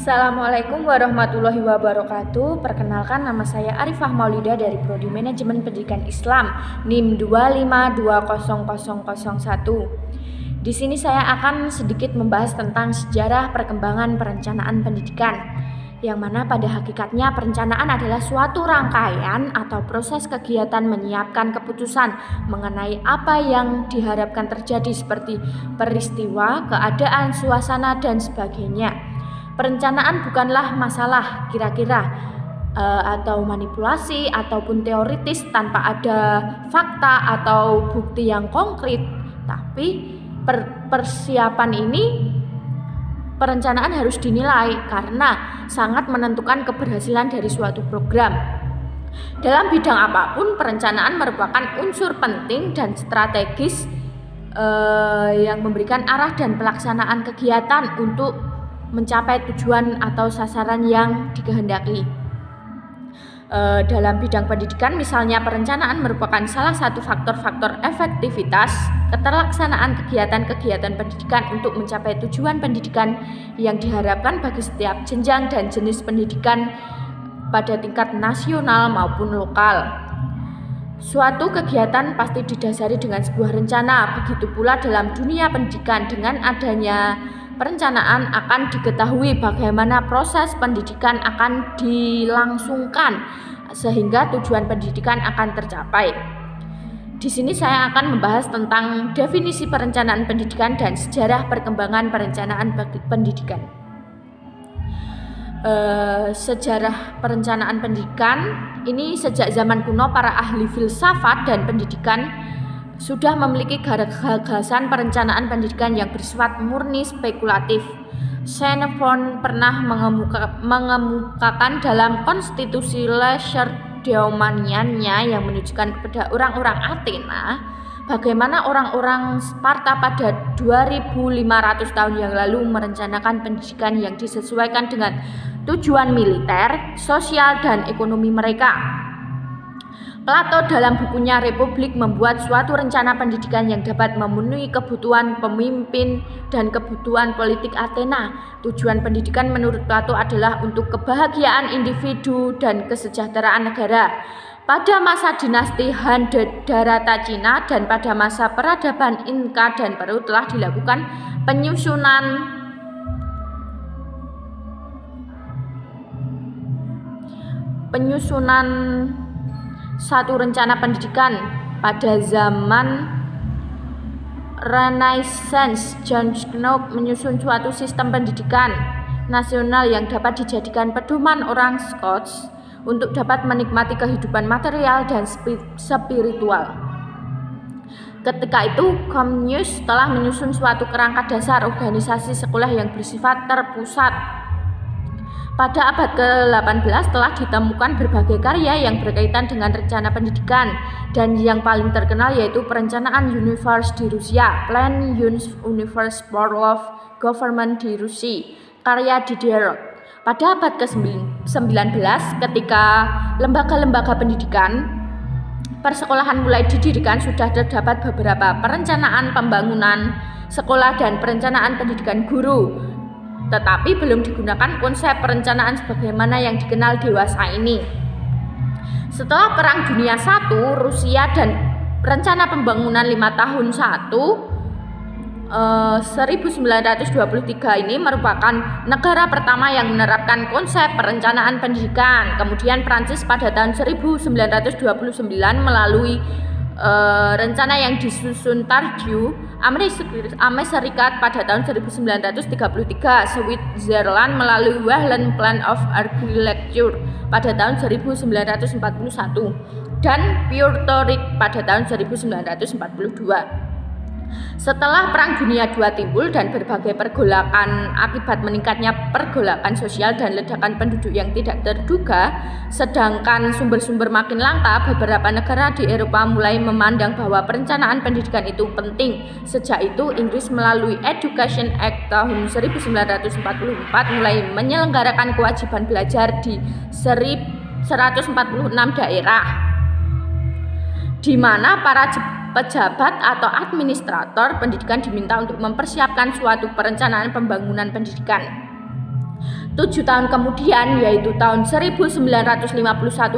Assalamualaikum warahmatullahi wabarakatuh. Perkenalkan, nama saya Arifah Maulida dari Prodi Manajemen Pendidikan Islam NIM 2520001. Di sini saya akan sedikit membahas tentang sejarah perkembangan perencanaan pendidikan, yang mana pada hakikatnya perencanaan adalah suatu rangkaian atau proses kegiatan menyiapkan keputusan mengenai apa yang diharapkan terjadi seperti peristiwa, keadaan, suasana, dan sebagainya. Perencanaan bukanlah masalah kira-kira atau manipulasi ataupun teoritis tanpa ada fakta atau bukti yang konkret, tapi persiapan ini perencanaan harus dinilai karena sangat menentukan keberhasilan dari suatu program. Dalam bidang apapun, perencanaan merupakan unsur penting dan strategis yang memberikan arah dan pelaksanaan kegiatan untuk mencapai tujuan atau sasaran yang dikehendaki. Dalam bidang pendidikan, misalnya, perencanaan merupakan salah satu faktor-faktor efektivitas keterlaksanaan kegiatan-kegiatan pendidikan untuk mencapai tujuan pendidikan yang diharapkan bagi setiap jenjang dan jenis pendidikan pada tingkat nasional maupun lokal. Suatu kegiatan pasti didasari dengan sebuah rencana. Begitu pula dalam dunia pendidikan, dengan adanya perencanaan akan diketahui bagaimana proses pendidikan akan dilangsungkan sehingga tujuan pendidikan akan tercapai. Di sini saya akan membahas tentang definisi perencanaan pendidikan dan sejarah perkembangan perencanaan pendidikan. Sejarah perencanaan pendidikan ini sejak zaman kuno para ahli filsafat dan pendidikan sudah memiliki gagasan perencanaan pendidikan yang bersifat murni spekulatif. Xenophon pernah mengemukakan dalam konstitusi Lacedaemoniannya yang menunjukkan kepada orang-orang Athena bagaimana orang-orang Sparta pada 2500 tahun yang lalu merencanakan pendidikan yang disesuaikan dengan tujuan militer, sosial, dan ekonomi mereka. Plato dalam bukunya Republik membuat suatu rencana pendidikan yang dapat memenuhi kebutuhan pemimpin dan kebutuhan politik Athena. Tujuan pendidikan menurut Plato adalah untuk kebahagiaan individu dan kesejahteraan negara. Pada masa dinasti Han Darata Cina dan pada masa peradaban Inka dan Peru telah dilakukan penyusunan satu rencana pendidikan. Pada zaman Renaissance, John Knox menyusun suatu sistem pendidikan nasional yang dapat dijadikan pedoman orang Scots untuk dapat menikmati kehidupan material dan spiritual. Ketika itu, Comenius telah menyusun suatu kerangka dasar organisasi sekolah yang bersifat terpusat. Pada abad ke-18 telah ditemukan berbagai karya yang berkaitan dengan rencana pendidikan, dan yang paling terkenal yaitu Perencanaan Univers di Rusia, Plan Univers for of Government di Rusia, karya Diderot. Pada abad ke-19 ketika lembaga-lembaga pendidikan persekolahan mulai didirikan, sudah terdapat beberapa perencanaan pembangunan sekolah dan perencanaan pendidikan guru. Tetapi belum digunakan konsep perencanaan sebagaimana yang dikenal dewasa ini. Setelah Perang Dunia I, Rusia dan rencana pembangunan 5 tahun 1923 ini merupakan negara pertama yang menerapkan konsep perencanaan pendidikan. Kemudian Prancis pada tahun 1929 melalui rencana yang disusun Tardieu. Amerika Serikat pada tahun 1933, Switzerland melalui Whelan Plan of Architecture pada tahun 1941, dan Puerto Rico pada tahun 1942. Setelah Perang Dunia II timbul dan berbagai pergolakan akibat meningkatnya pergolakan sosial dan ledakan penduduk yang tidak terduga, sedangkan sumber-sumber makin langka, beberapa negara di Eropa mulai memandang bahwa perencanaan pendidikan itu penting. Sejak itu, Inggris melalui Education Act tahun 1944 mulai menyelenggarakan kewajiban belajar di 146 daerah, di mana para pejabat atau administrator pendidikan diminta untuk mempersiapkan suatu perencanaan pembangunan pendidikan. 7 tahun kemudian, yaitu tahun 1951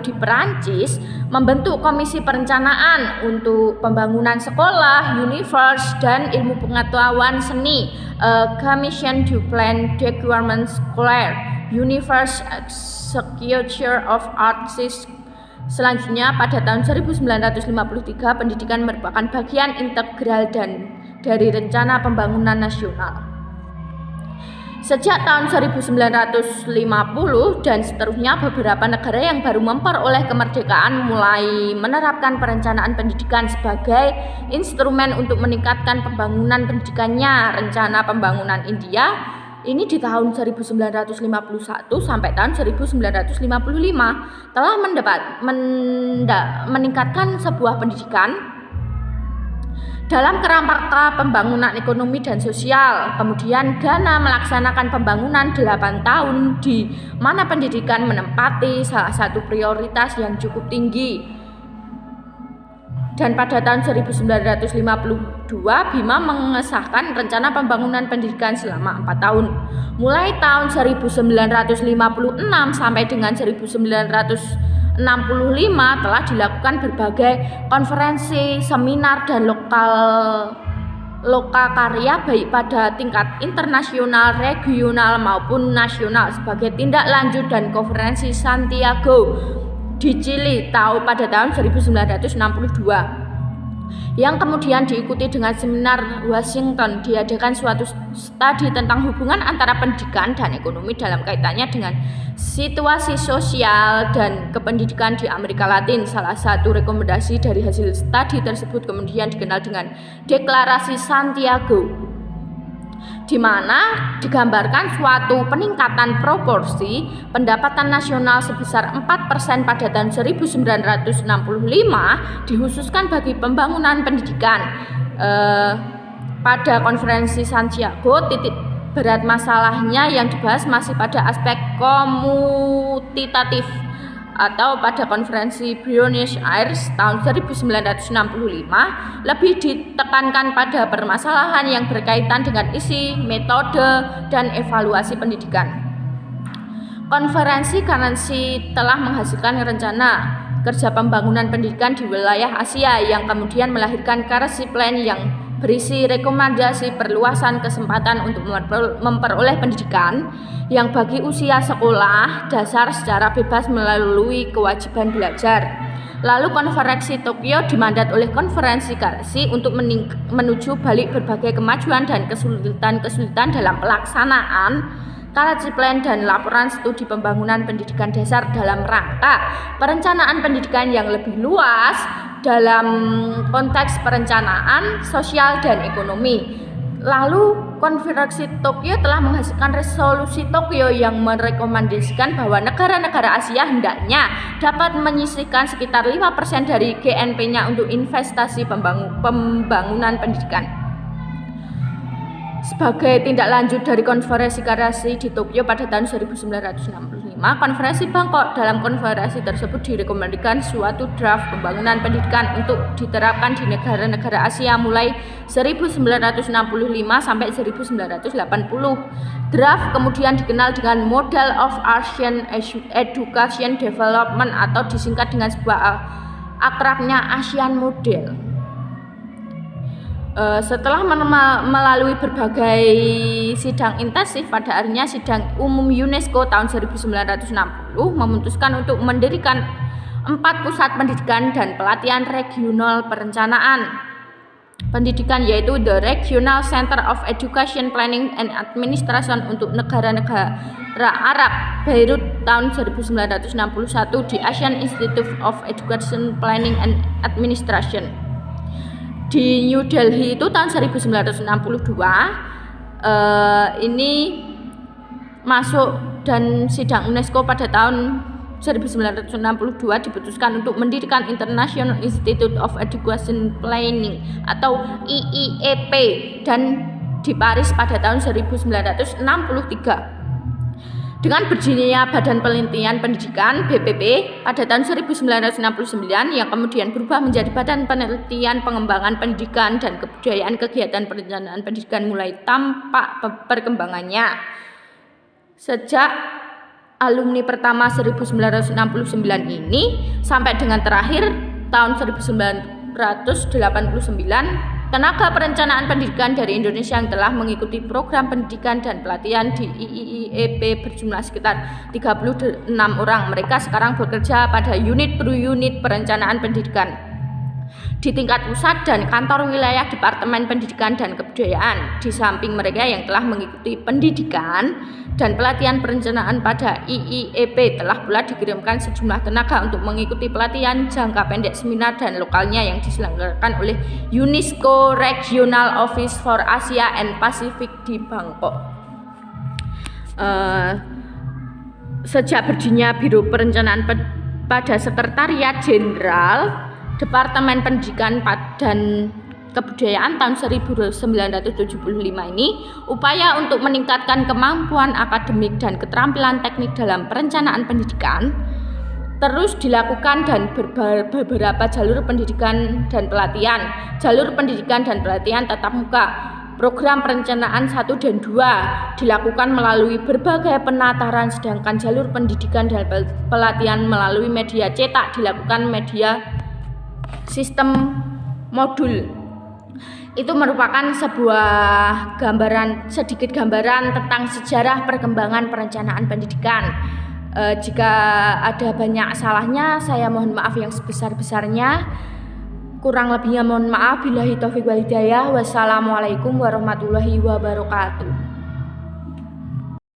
di Perancis, membentuk Komisi Perencanaan untuk Pembangunan Sekolah, Univers, dan Ilmu Pengetahuan Seni, Commission to Plan Development Scolaire, Univers, Executive of Arts. Selanjutnya, pada tahun 1953, pendidikan merupakan bagian integral dari Rencana Pembangunan Nasional. Sejak tahun 1950 dan seterusnya, beberapa negara yang baru memperoleh kemerdekaan mulai menerapkan perencanaan pendidikan sebagai instrumen untuk meningkatkan pembangunan pendidikannya. Rencana Pembangunan India ini di tahun 1951 sampai tahun 1955 telah meningkatkan sebuah pendidikan dalam kerangka pembangunan ekonomi dan sosial. Kemudian Ghana melaksanakan pembangunan 8 tahun di mana pendidikan menempati salah satu prioritas yang cukup tinggi. Dan pada tahun 1952 Bima mengesahkan rencana pembangunan pendidikan selama 4 tahun. Mulai tahun 1956 sampai dengan 1965 telah dilakukan berbagai konferensi, seminar, dan lokal karya baik pada tingkat internasional, regional maupun nasional sebagai tindak lanjut dan konferensi Santiago di Chili pada tahun 1962 yang kemudian diikuti dengan seminar Washington. Diadakan suatu studi tentang hubungan antara pendidikan dan ekonomi dalam kaitannya dengan situasi sosial dan kependidikan di Amerika Latin. Salah satu rekomendasi dari hasil studi tersebut kemudian dikenal dengan Deklarasi Santiago, di mana digambarkan suatu peningkatan proporsi pendapatan nasional sebesar 4% pada tahun 1965 dikhususkan bagi pembangunan pendidikan. Pada konferensi Santiago, titik berat masalahnya yang dibahas masih pada aspek komutatif, atau pada konferensi Buenos Aires tahun 1965 lebih ditekankan pada permasalahan yang berkaitan dengan isi, metode, dan evaluasi pendidikan. Konferensi Kanansi telah menghasilkan rencana kerja pembangunan pendidikan di wilayah Asia yang kemudian melahirkan Kanansi Plan yang berisi rekomendasi perluasan kesempatan untuk memperoleh pendidikan yang bagi usia sekolah dasar secara bebas melalui kewajiban belajar. Lalu konferensi Tokyo dimandat oleh konferensi Kanansi untuk menuju balik berbagai kemajuan dan kesulitan dalam pelaksanaan Kanansi Plan dan laporan studi pembangunan pendidikan dasar dalam rangka perencanaan pendidikan yang lebih luas dalam konteks perencanaan sosial dan ekonomi. Lalu konferensi Tokyo telah menghasilkan resolusi Tokyo yang merekomendasikan bahwa negara-negara Asia hendaknya dapat menyisihkan sekitar 5% dari GNP-nya untuk investasi pembangunan pendidikan. Sebagai tindak lanjut dari konferensi Kanansi di Tokyo pada tahun 1965, konferensi Bangkok dalam konferensi tersebut direkomendasikan suatu draft pembangunan pendidikan untuk diterapkan di negara-negara Asia mulai 1965 sampai 1980. Draft kemudian dikenal dengan Model of Asian Education Development atau disingkat dengan sebuah akrabnya ASEAN Model. Setelah melalui berbagai sidang intensif, pada akhirnya Sidang Umum UNESCO tahun 1960 memutuskan untuk mendirikan 4 pusat pendidikan dan pelatihan regional perencanaan pendidikan, yaitu The Regional Center of Education Planning and Administration untuk negara-negara Arab, Beirut tahun 1961, di Asian Institute of Education Planning and Administration di New Delhi itu tahun 1962. Ini masuk, dan sidang UNESCO pada tahun 1962 diputuskan untuk mendirikan International Institute of Education Planning atau IIEP dan di Paris pada tahun 1963. Dengan berdirinya Badan Penelitian Pendidikan (BPP) pada tahun 1969 yang kemudian berubah menjadi Badan Penelitian Pengembangan Pendidikan dan Kebudayaan, kegiatan perencanaan pendidikan mulai tampak perkembangannya. Sejak alumni pertama 1969 ini sampai dengan terakhir tahun 1989, tenaga perencanaan pendidikan dari Indonesia yang telah mengikuti program pendidikan dan pelatihan di IIIP berjumlah sekitar 36 orang. Mereka sekarang bekerja pada unit per unit perencanaan pendidikan di tingkat pusat dan kantor wilayah Departemen Pendidikan dan Kebudayaan. Di samping mereka yang telah mengikuti pendidikan dan pelatihan perencanaan pada IIEP, telah pula dikirimkan sejumlah tenaga untuk mengikuti pelatihan jangka pendek seminar dan lokalnya yang diselenggarakan oleh UNESCO Regional Office for Asia and Pacific di Bangkok. Sejak berdirinya Biro Perencanaan pada Sekretariat Jenderal Departemen Pendidikan dan Kebudayaan tahun 1975 ini, upaya untuk meningkatkan kemampuan akademik dan keterampilan teknik dalam perencanaan pendidikan terus dilakukan, dan beberapa jalur pendidikan dan pelatihan. Jalur pendidikan dan pelatihan tatap muka, program perencanaan 1 dan 2 dilakukan melalui berbagai penataran, sedangkan jalur pendidikan dan pelatihan melalui media cetak dilakukan media sistem modul. Itu merupakan sebuah sedikit gambaran tentang sejarah perkembangan perencanaan pendidikan. Jika ada banyak salahnya, saya mohon maaf yang sebesar-besarnya. Kurang lebihnya mohon maaf. Billahi taufiq wal hidayah. Wassalamualaikum warahmatullahi wabarakatuh.